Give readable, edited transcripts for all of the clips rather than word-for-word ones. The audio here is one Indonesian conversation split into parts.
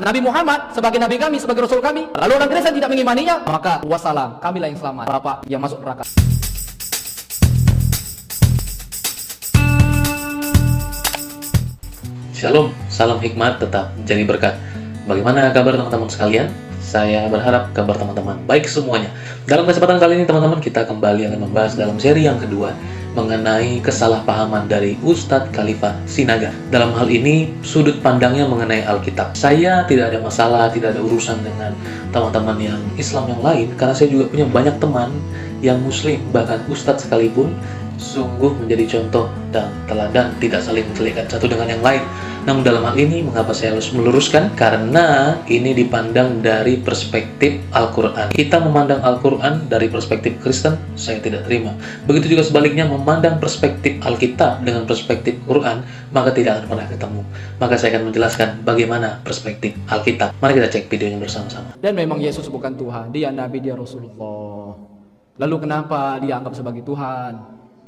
Nabi Muhammad sebagai Nabi kami, sebagai Rasul kami, lalu orang Kristen tidak mengimaninya, maka wassalam, kamilah yang selamat, Bapak yang masuk neraka. Shalom, salam hikmat tetap jadi berkat. Bagaimana kabar teman-teman sekalian? Saya berharap kabar teman-teman baik semuanya. Dalam kesempatan kali ini teman-teman, kita kembali akan membahas dalam seri yang kedua mengenai kesalahpahaman dari Ustadz Khalifah Sinaga. Dalam hal ini, sudut pandangnya mengenai Alkitab. Saya tidak ada masalah, tidak ada urusan dengan teman-teman yang Islam yang lain, karena saya juga punya banyak teman yang Muslim, bahkan Ustadz sekalipun, sungguh menjadi contoh dan teladan, tidak saling menjelekkan satu dengan yang lain. Namun dalam hal ini, mengapa saya harus meluruskan? Karena ini dipandang dari perspektif Al-Quran. Kita memandang Al-Quran dari perspektif Kristen, saya tidak terima. Begitu juga sebaliknya, memandang perspektif Alkitab dengan perspektif Quran, maka tidak akan pernah ketemu. Maka saya akan menjelaskan bagaimana perspektif Alkitab. Mari kita cek videonya bersama-sama. Dan memang Yesus bukan Tuhan, dia Nabi, dia Rasulullah. Lalu kenapa dia anggap sebagai Tuhan?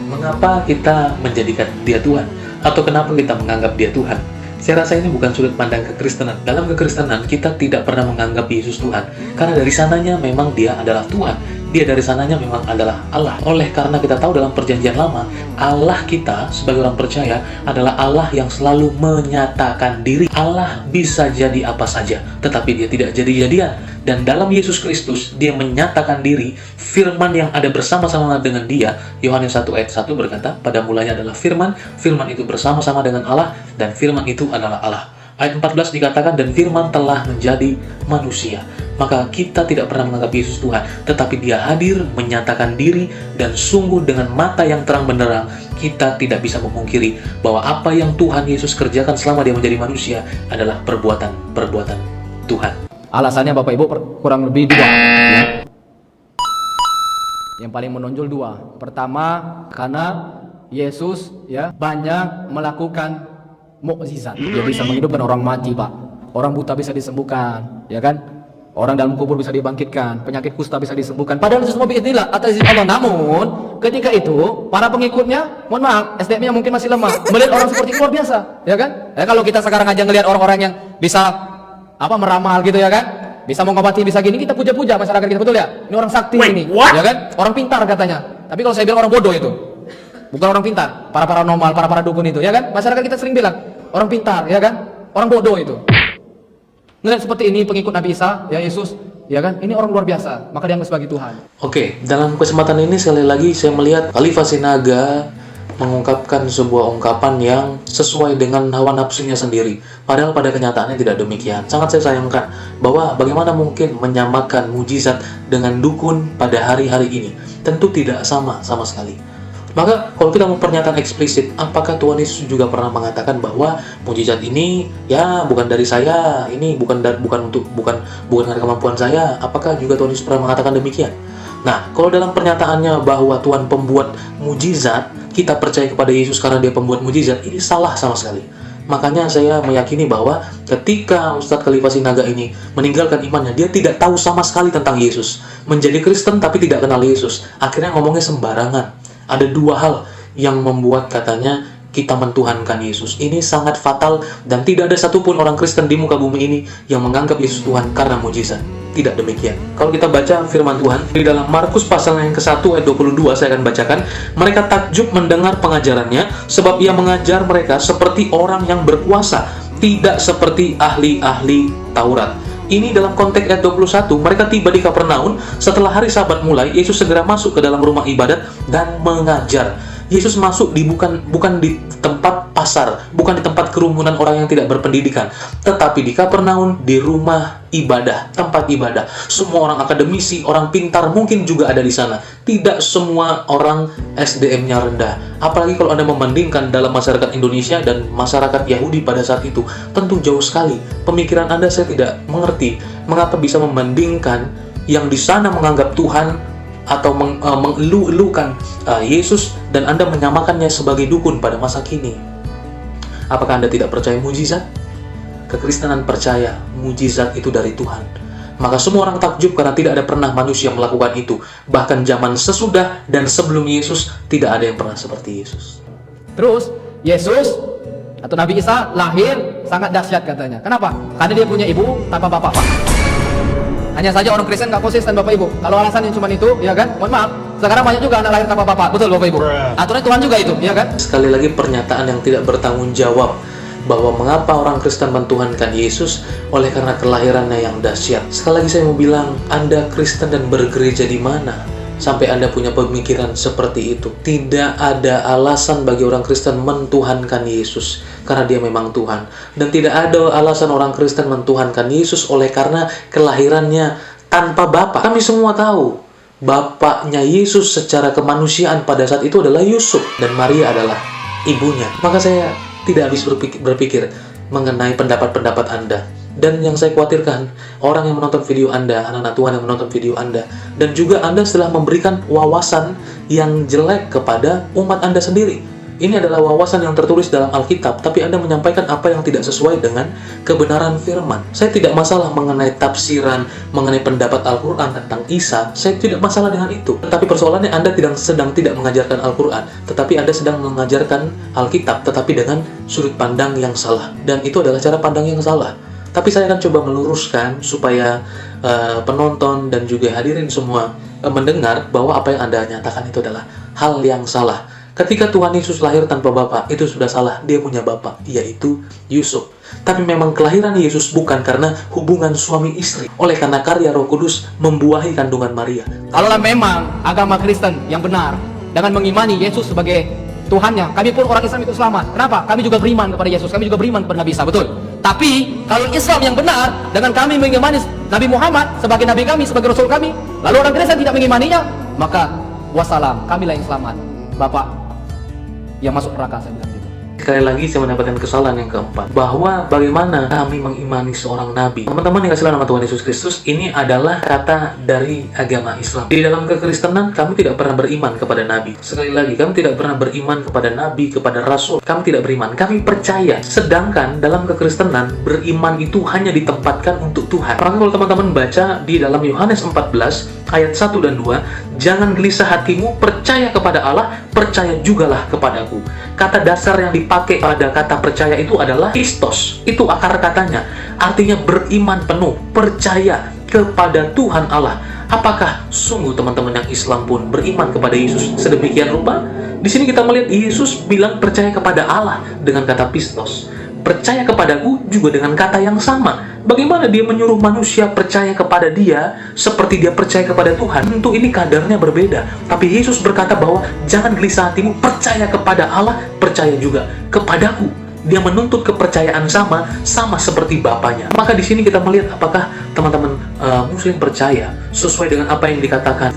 Mengapa kita menjadikan dia Tuhan? Atau kenapa kita menganggap dia Tuhan? Saya rasa ini bukan sudut pandang kekristenan. Dalam kekristenan, kita tidak pernah menganggap Yesus Tuhan. Karena dari sananya memang dia adalah Tuhan. Dia dari sananya memang adalah Allah. Oleh karena kita tahu dalam perjanjian lama, Allah kita sebagai orang percaya adalah Allah yang selalu menyatakan diri. Allah bisa jadi apa saja, tetapi dia tidak jadi-jadian. Dan dalam Yesus Kristus, dia menyatakan diri, firman yang ada bersama-sama dengan dia. Yohanes 1 ayat 1 berkata, pada mulanya adalah firman, firman itu bersama-sama dengan Allah, dan firman itu adalah Allah. Ayat 14 dikatakan, dan firman telah menjadi manusia. Maka kita tidak pernah menganggap Yesus Tuhan, tetapi dia hadir, menyatakan diri, dan sungguh dengan mata yang terang benderang, kita tidak bisa memungkiri bahwa apa yang Tuhan Yesus kerjakan selama dia menjadi manusia adalah perbuatan Tuhan. Alasannya Bapak Ibu kurang lebih dua, ya. Yang paling menonjol dua. Pertama, karena Yesus ya banyak melakukan mukjizat. Dia bisa menghidupkan orang mati, Pak. Orang buta bisa disembuhkan, ya kan? Orang dalam kubur bisa dibangkitkan, penyakit kusta bisa disembuhkan. Padahal itu semua biiznillah atas izin Allah. Namun, ketika itu para pengikutnya, mohon maaf, SDM-nya mungkin masih lemah. Melihat orang seperti itu luar biasa, ya kan? Ya kalau kita sekarang aja ngelihat orang-orang yang bisa meramal gitu ya kan, bisa mengobati, bisa gini, kita puja-puja masyarakat kita, betul ya? Ini orang sakti ini, ya kan? Orang pintar katanya. Tapi kalau saya bilang orang bodoh itu, bukan orang pintar. Para paranormal, para dukun itu, ya kan? Masyarakat kita sering bilang orang pintar, ya kan? Orang bodoh itu. Ngelihat seperti ini pengikut Nabi Isa, ya Yesus, ya kan? Ini orang luar biasa, maka dianggap sebagai Tuhan. Oke, dalam kesempatan ini sekali lagi saya melihat Khalifah Sinaga mengungkapkan sebuah ungkapan yang sesuai dengan hawa nafsunya sendiri. Padahal pada kenyataannya tidak demikian. Sangat saya sayangkan bahwa bagaimana mungkin menyamakan mujizat dengan dukun pada hari-hari ini. Tentu tidak sama sekali. Maka kalau kita mau pernyataan eksplisit, apakah Tuhan Yesus juga pernah mengatakan bahwa mujizat ini ya bukan dari saya, ini bukan dari kemampuan saya? Apakah juga Tuhan Yesus pernah mengatakan demikian? Nah, kalau dalam pernyataannya bahwa Tuhan pembuat mujizat, kita percaya kepada Yesus karena dia pembuat mujizat, ini salah sama sekali. Makanya saya meyakini bahwa ketika Ustadz Khalifah Sinaga ini meninggalkan imannya, dia tidak tahu sama sekali tentang Yesus. Menjadi Kristen tapi tidak kenal Yesus. Akhirnya ngomongnya sembarangan. Ada dua hal yang membuat katanya kita mentuhankan Yesus. Ini sangat fatal dan tidak ada satupun orang Kristen di muka bumi ini yang menganggap Yesus Tuhan karena mujizat. Tidak demikian. Kalau kita baca firman Tuhan di dalam Markus pasal yang ke-1 ayat 22, saya akan bacakan. Mereka takjub mendengar pengajarannya, sebab ia mengajar mereka seperti orang yang berkuasa, tidak seperti ahli-ahli Taurat. Ini dalam konteks ayat 21, mereka tiba di Kapernaum, setelah hari Sabat mulai, Yesus segera masuk ke dalam rumah ibadat dan mengajar. Yesus masuk bukan di tempat pasar, bukan di tempat kerumunan orang yang tidak berpendidikan, tetapi di Kapernaum, di rumah ibadah, tempat ibadah. Semua orang akademisi, orang pintar mungkin juga ada di sana. Tidak semua orang SDM-nya rendah. Apalagi kalau Anda membandingkan dalam masyarakat Indonesia dan masyarakat Yahudi pada saat itu, tentu jauh sekali. Pemikiran Anda saya tidak mengerti mengapa bisa membandingkan yang di sana menganggap Tuhan atau mengeluh-elukan Yesus dan Anda menyamakannya sebagai dukun pada masa kini. Apakah Anda tidak percaya mujizat? Kekristenan percaya mujizat itu dari Tuhan. Maka semua orang takjub karena tidak ada pernah manusia melakukan itu. Bahkan zaman sesudah dan sebelum Yesus tidak ada yang pernah seperti Yesus. Terus Yesus atau Nabi Isa lahir sangat dahsyat katanya. Kenapa? Karena dia punya ibu tanpa bapak, Pak. Hanya saja orang Kristen nggak konsisten Bapak Ibu. Kalau alasannya cuma itu, ya kan? Mohon maaf. Sekarang banyak juga anak lahir tanpa bapak. Betul Bapak Ibu. Aturan Tuhan juga itu, ya kan? Sekali lagi pernyataan yang tidak bertanggung jawab bahwa mengapa orang Kristen mentuhankan Yesus oleh karena kelahirannya yang dahsyat. Sekali lagi saya mau bilang, Anda Kristen dan bergereja di mana sampai Anda punya pemikiran seperti itu? Tidak ada alasan bagi orang Kristen mentuhankan Yesus karena dia memang Tuhan. Dan tidak ada alasan orang Kristen mentuhankan Yesus oleh karena kelahirannya tanpa bapak. Kami semua tahu bapaknya Yesus secara kemanusiaan pada saat itu adalah Yusuf dan Maria adalah ibunya. Maka saya tidak habis berpikir mengenai pendapat-pendapat Anda. Dan yang saya khawatirkan, orang yang menonton video Anda, anak-anak Tuhan yang menonton video Anda, dan juga Anda setelah memberikan wawasan yang jelek kepada umat Anda sendiri. Ini adalah wawasan yang tertulis dalam Alkitab, tapi Anda menyampaikan apa yang tidak sesuai dengan kebenaran firman. Saya tidak masalah mengenai tafsiran, mengenai pendapat Al-Quran tentang Isa. Saya tidak masalah dengan itu. Tetapi persoalannya Anda sedang tidak mengajarkan Al-Quran, tetapi Anda sedang mengajarkan Alkitab, tetapi dengan sudut pandang yang salah. Dan itu adalah cara pandang yang salah. Tapi saya akan coba meluruskan supaya penonton dan juga hadirin semua mendengar bahwa apa yang Anda nyatakan itu adalah hal yang salah. Ketika Tuhan Yesus lahir tanpa bapak, itu sudah salah. Dia punya bapak, yaitu Yusuf. Tapi memang kelahiran Yesus bukan karena hubungan suami istri, oleh karena karya Roh Kudus membuahi kandungan Maria. Kalaulah memang agama Kristen yang benar dengan mengimani Yesus sebagai Tuhannya, kami pun orang Islam itu selamat. Kenapa? Kami juga beriman kepada Yesus, kami juga beriman kepada Nabi Isa, betul. Tapi kalau Islam yang benar dengan kami mengimani Nabi Muhammad sebagai Nabi kami, sebagai Rasul kami, lalu orang Kristen tidak mengimaninya, maka wassalam, kamilah yang selamat. Bapak yang masuk neraka, saya bilang gitu. Sekali lagi saya mendapatkan kesalahan yang keempat, bahwa bagaimana kami mengimani seorang nabi. Teman-teman yang kasih nama Tuhan Yesus Kristus, ini adalah kata dari agama Islam. Di dalam kekristenan kami tidak pernah beriman kepada nabi. Sekali lagi, kami tidak pernah beriman kepada nabi, kepada rasul. Kami tidak beriman, kami percaya. Sedangkan dalam kekristenan, beriman itu hanya ditempatkan untuk Tuhan. Maka kalau teman-teman baca di dalam Yohanes 14 ayat 1 dan 2, jangan gelisah hatimu, percaya kepada Allah, percaya jugalah kepadaku. Kata dasar yang dipakai pada kata percaya itu adalah pistos. Itu akar katanya. Artinya beriman penuh, percaya kepada Tuhan Allah. Apakah sungguh teman-teman yang Islam pun beriman kepada Yesus sedemikian rupa? Di sini kita melihat Yesus bilang percaya kepada Allah dengan kata pistos. Percaya kepadaku juga dengan kata yang sama. Bagaimana dia menyuruh manusia percaya kepada dia seperti dia percaya kepada Tuhan? Tentu ini kadarnya berbeda. Tapi Yesus berkata bahwa jangan gelisah hatimu, percaya kepada Allah, percaya juga kepadaku. Dia menuntut kepercayaan sama seperti Bapaknya. Maka di sini kita melihat apakah teman-teman Muslim percaya sesuai dengan apa yang dikatakan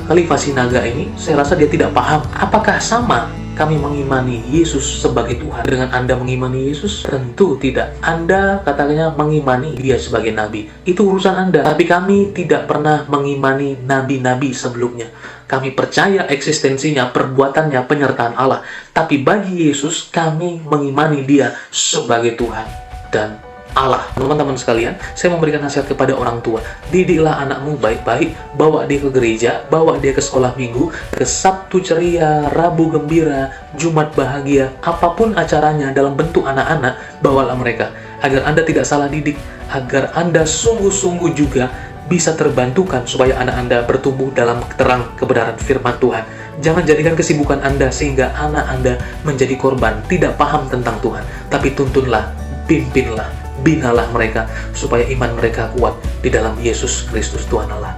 Khalifah Sinaga ini. Saya rasa dia tidak paham apakah sama kami mengimani Yesus sebagai Tuhan dengan Anda mengimani Yesus? Tentu tidak. Anda katanya mengimani dia sebagai nabi, itu urusan Anda. Tapi kami tidak pernah mengimani nabi-nabi sebelumnya. Kami percaya eksistensinya, perbuatannya, penyertaan Allah. Tapi bagi Yesus, kami mengimani dia sebagai Tuhan dan Allah. Teman-teman sekalian, saya memberikan nasihat kepada orang tua. Didiklah anakmu baik-baik, bawa dia ke gereja, bawa dia ke sekolah minggu, ke Sabtu ceria, Rabu gembira, Jumat bahagia, apapun acaranya dalam bentuk anak-anak, bawalah mereka. Agar Anda tidak salah didik, agar Anda sungguh-sungguh juga bisa terbantukan supaya anak Anda bertumbuh dalam terang kebenaran firman Tuhan. Jangan jadikan kesibukan Anda sehingga anak Anda menjadi korban, tidak paham tentang Tuhan. Tapi tuntunlah, pimpinlah, binalah mereka supaya iman mereka kuat di dalam Yesus Kristus Tuhan Allah.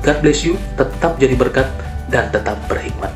God bless you, tetap jadi berkat dan tetap berhikmat.